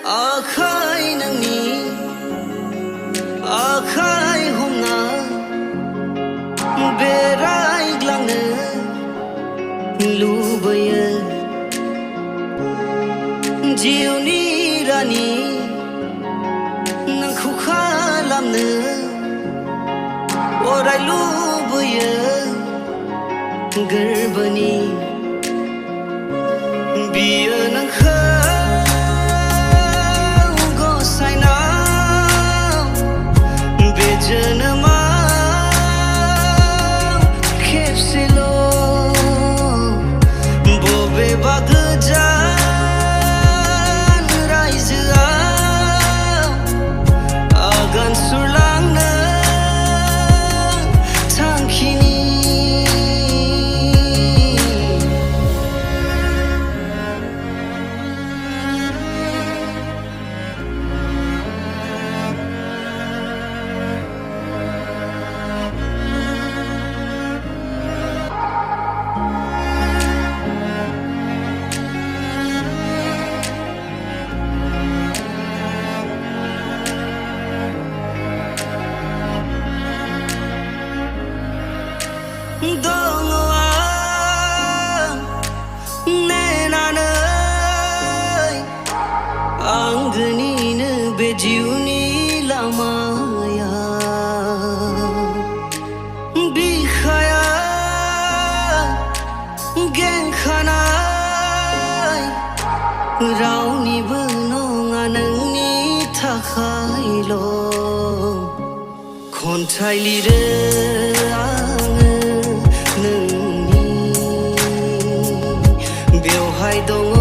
Akai nwngni Akai homna berai glangno lubaiyo jiwni rani nोंखौ खालामनो array लुबैयो गोरबोनि बियो नोंखौ जोनोमाव खेबसेल' बबेबा गोजान रायजोआव आगान सुरलांनो थांखिनि दङ आं नेनानै आंगोनिनो बे जिउनि लामायाव बिखाया गेंखानाय रावनिबो नङा नोंनि थाखायल' खन्थाइ लिरो आङो नोंनि बेवहाय दङ